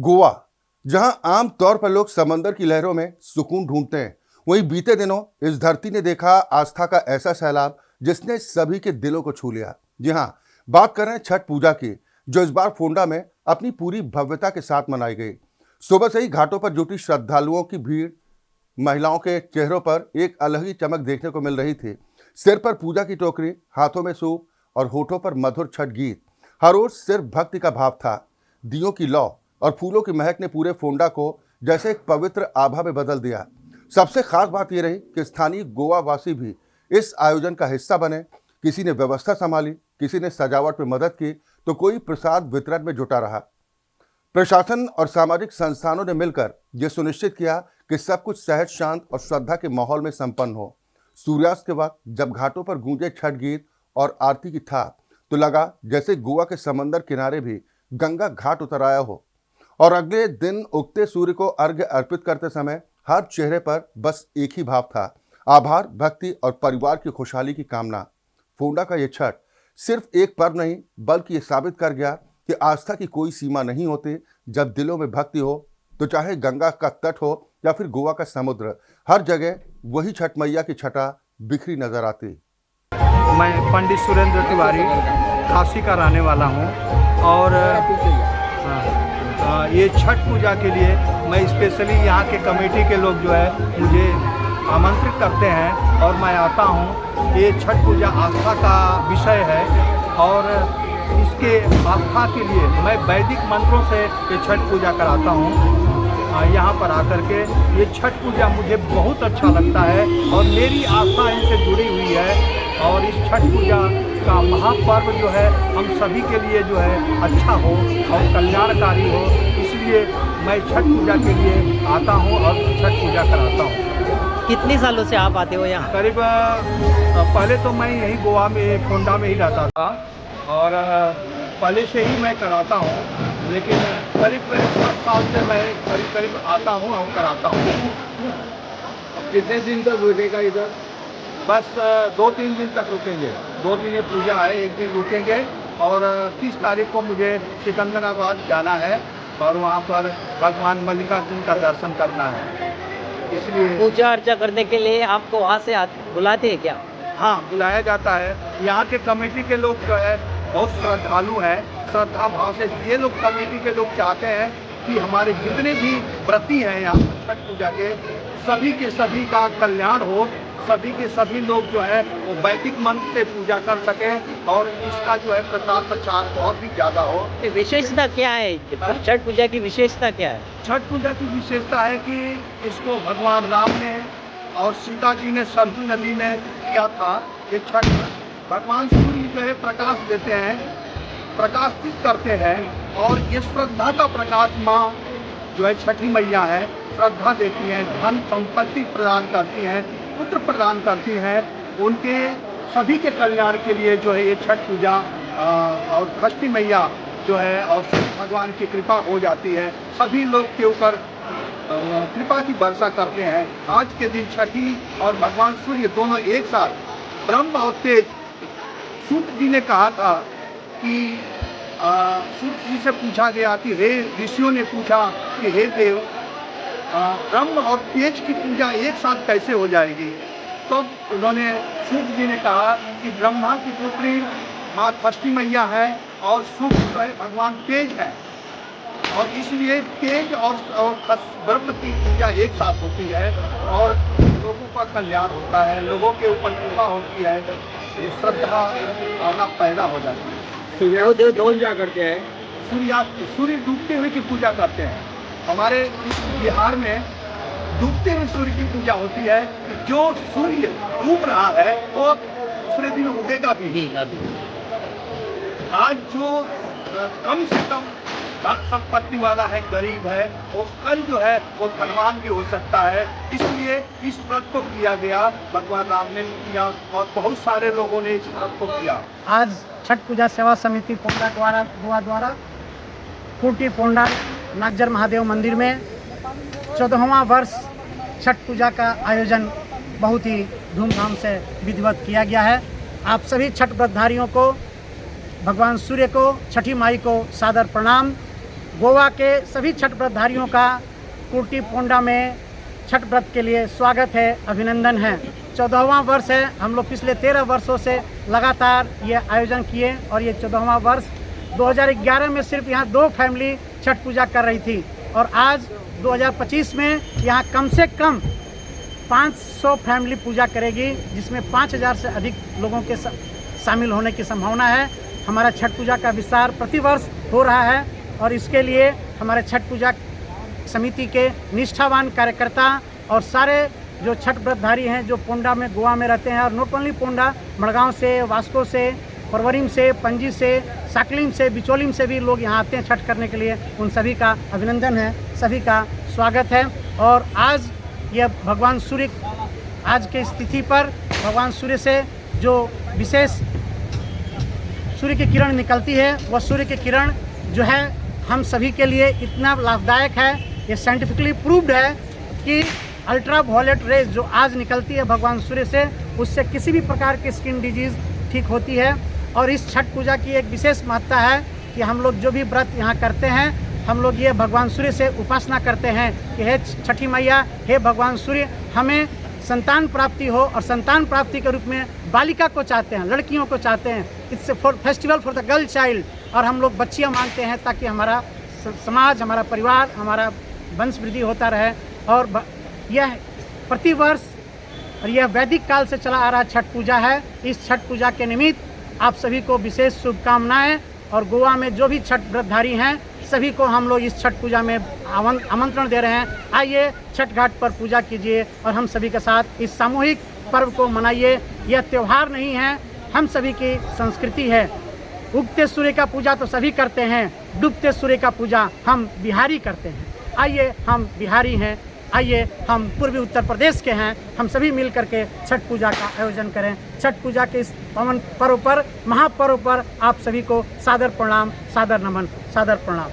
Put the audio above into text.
गोवा, जहां आम तौर पर लोग समंदर की लहरों में सुकून ढूंढते हैं, वहीं बीते दिनों इस धरती ने देखा आस्था का ऐसा सैलाब जिसने सभी के दिलों को छू लिया। जी हां, बात कर रहे हैं छठ पूजा की, जो इस बार फोंडा में अपनी पूरी भव्यता के साथ मनाई गई। सुबह से ही घाटों पर जुटी श्रद्धालुओं की भीड़, महिलाओं के चेहरों पर एक अलग ही चमक देखने को मिल रही थी। सिर पर पूजा की टोकरी, हाथों में सूप और होठों पर मधुर छठ गीत। हर ओर सिर्फ भक्ति का भाव था। दियों की लौ और फूलों की महक ने पूरे फोंडा को जैसे एक पवित्र आभा में बदल दिया। सबसे खास बात यह रही कि स्थानीय गोवा वासी भी इस आयोजन का हिस्सा बने। किसी ने व्यवस्था संभाली, किसी ने सजावट में मदद की, तो कोई प्रसाद वितरण में जुटा रहा। प्रशासन और सामाजिक संस्थानों ने मिलकर यह सुनिश्चित किया कि सब कुछ सहज, शांत और श्रद्धा के माहौल में संपन्न हो। सूर्यास्त के वक्त जब घाटों पर गूंजे छठ गीत और आरती की थाप, तो लगा जैसे गोवा के समंदर किनारे भी गंगा घाट उतर आया हो। और अगले दिन उगते सूर्य को अर्घ्य अर्पित करते समय हर चेहरे पर बस एक ही भाव था: आभार, भक्ति और परिवार की खुशहाली की कामना। फोंडा का ये छठ सिर्फ एक पर्व नहीं, बल्कि ये साबित कर गया कि आस्था की कोई सीमा नहीं होती। जब दिलों में भक्ति हो, तो चाहे गंगा का तट हो या फिर गोवा का समुद्र, हर जगह वही छठ मैया की छटा बिखरी नजर आती। मैं पंडित सुरेंद्र तिवारी काशी का रहने वाला हूँ और ये छठ पूजा के लिए मैं स्पेशली यहाँ के कमेटी के लोग जो है मुझे आमंत्रित करते हैं और मैं आता हूँ। ये छठ पूजा आस्था का विषय है और इसके आस्था के लिए मैं वैदिक मंत्रों से ये छठ पूजा कराता हूँ। यहाँ पर आकर के ये छठ पूजा मुझे बहुत अच्छा लगता है और मेरी आस्था इनसे जुड़ी हुई है। और इस छठ पूजा का महापर्व जो है हम सभी के लिए जो है अच्छा हो और कल्याणकारी हो, इसलिए मैं छठ पूजा के लिए आता हूँ और छठ पूजा कराता हूँ। कितने सालों से आप आते हो यहाँ? करीब पहले तो मैं यही गोवा में फोंडा में ही रहता था और पहले से ही मैं कराता हूँ, लेकिन करीब 7 साल से मैं करीब आता हूँ और कराता हूँ। कितने दिन तक रुकेगा इधर? बस 2-3 दिन तक रुकेंगे। 2 दिन ये पूजा है, एक दिन रुकेंगे और 30 तारीख को मुझे सिकंदराबाद जाना है और वहाँ पर भगवान मल्लिकार्जुन का दर्शन करना है। इसलिए पूजा अर्चा करने के लिए आपको वहाँ से बुलाते हैं क्या? हाँ, बुलाया जाता है। यहाँ के कमेटी के लोग जो है बहुत श्रद्धालु हैं, श्रद्धा भाव से ये लोग कमेटी के लोग चाहते हैं कि हमारे जितने भी व्रती हैं यहाँ छठ पूजा के सभी का कल्याण हो, सभी के सभी लोग जो है वो वैदिक मंत्र से पूजा कर सकें और इसका जो है प्रचार प्रसार बहुत भी ज़्यादा हो। विशेषता क्या है छठ पूजा की? विशेषता क्या है? छठ पूजा की विशेषता है कि इसको भगवान राम ने और सीता जी ने सरयू नदी में किया था। ये छठ भगवान सूर्य जो है प्रकाश देते हैं, प्रकाशित करते हैं और ये श्रद्धा का प्रकाश माँ जो है छठी मैया है, श्रद्धा देती हैं, धन संपत्ति प्रदान करती हैं, पुत्र प्रदान करती हैं। उनके सभी के कल्याण के लिए जो है ये छठ पूजा और छठी मैया जो है और भगवान की कृपा हो जाती है, सभी लोग के ऊपर कृपा की वर्षा करते हैं। आज के दिन छठी और भगवान सूर्य दोनों एक साथ ब्रह्म और तेज। सूत जी ने कहा था कि सूत जी से पूछा गया कि हे ऋषियों ने पूछा कि हे देव, ब्रह्म और तेज की पूजा एक साथ कैसे हो जाएगी? तो उन्होंने सूत जी ने कहा कि ब्रह्मा की पुत्री माँ छठी मैया है और सूत जो है भगवान तेज है और इसलिए तेज और ब्रह्म की पूजा एक साथ होती है और लोगों का कल्याण होता है, लोगों के ऊपर कृपा होती है, श्रद्धा आना पैदा हो जाती है। सूर्योदय दो पूजा करते हैं, सूर्य डूबते हुए की पूजा करते हैं। हमारे बिहार में डूबते हुए सूर्य की पूजा होती है। जो सूर्य डूब रहा है वो दूसरे दिन उगेगा भी। आज जो कम से कम धन संपत्ति वाला है, गरीब है, वो कल जो है वो धनवान भी हो सकता है। इसलिए इस व्रत को किया गया, भगवान राम ने किया और बहुत सारे लोगों ने इस व्रत को किया। आज छठ पूजा सेवा समिति पोंडा द्वारा कोटी पोंडा नागजर महादेव मंदिर में 14वां वर्ष छठ पूजा का आयोजन बहुत ही धूमधाम से विधिवत किया गया है। आप सभी छठ व्रतधारियों को, भगवान सूर्य को, छठी माई को सादर प्रणाम। गोवा के सभी छठ व्रतधारियों का कुर्टी पोंडा में छठ व्रत के लिए स्वागत है, अभिनंदन है। 14वां वर्ष है। हम लोग पिछले 13 वर्षों से लगातार ये आयोजन किए और ये 14वां वर्ष 2011 में सिर्फ यहाँ 2 फैमिली छठ पूजा कर रही थी और आज 2025 में यहाँ कम से कम 500 फैमिली पूजा करेगी, जिसमें 5000 से अधिक लोगों के शामिल होने की संभावना है। हमारा छठ पूजा का विस्तार प्रतिवर्ष हो रहा है और इसके लिए हमारे छठ पूजा समिति के निष्ठावान कार्यकर्ता और सारे जो छठ व्रतधारी हैं जो पोंडा में गोवा में रहते हैं, और नॉट ओनली पोंडा, मड़गांव से, वास्को से, परवरिम से, पणजी से, साकलिम से, बिचौलिम से भी लोग यहाँ आते हैं छठ करने के लिए। उन सभी का अभिनंदन है, सभी का स्वागत है। और आज यह भगवान सूर्य, आज के स्थिति पर भगवान सूर्य से जो विशेष सूर्य की किरण निकलती है, वह सूर्य की किरण जो है हम सभी के लिए इतना लाभदायक है, ये साइंटिफिकली प्रूव्ड है कि अल्ट्रा वायलेट रेज जो आज निकलती है भगवान सूर्य से, उससे किसी भी प्रकार की स्किन डिजीज़ ठीक होती है। और इस छठ पूजा की एक विशेष महत्ता है कि हम लोग जो भी व्रत यहाँ करते हैं, हम लोग ये भगवान सूर्य से उपासना करते हैं कि हे छठी मैया, हे भगवान सूर्य, हमें संतान प्राप्ति हो, और संतान प्राप्ति के रूप में बालिका को चाहते हैं, लड़कियों को चाहते हैं। It's for festival for the girl child, और हम लोग बच्चियाँ मांगते हैं ताकि हमारा समाज, हमारा परिवार, हमारा वंश वृद्धि होता रहे। और यह प्रतिवर्ष और यह वैदिक काल से चला आ रहा छठ पूजा है। इस छठ पूजा के निमित्त आप सभी को विशेष शुभकामनाएं, और गोवा में जो भी छठ व्रतधारी हैं सभी को हम लोग इस छठ पूजा में आमंत्रण दे रहे हैं। आइए छठ घाट पर पूजा कीजिए और हम सभी के साथ इस सामूहिक पर्व को मनाइए। यह त्यौहार नहीं है, हम सभी की संस्कृति है। उगते सूर्य का पूजा तो सभी करते हैं, डूबते सूर्य का पूजा हम बिहारी करते हैं। आइए, हम बिहारी हैं, आइए हम पूर्वी उत्तर प्रदेश के हैं, हम सभी मिल करके छठ पूजा का आयोजन करें। छठ पूजा के इस पावन पर्व पर, महापर्व पर आप सभी को सादर प्रणाम, सादर नमन, सादर प्रणाम।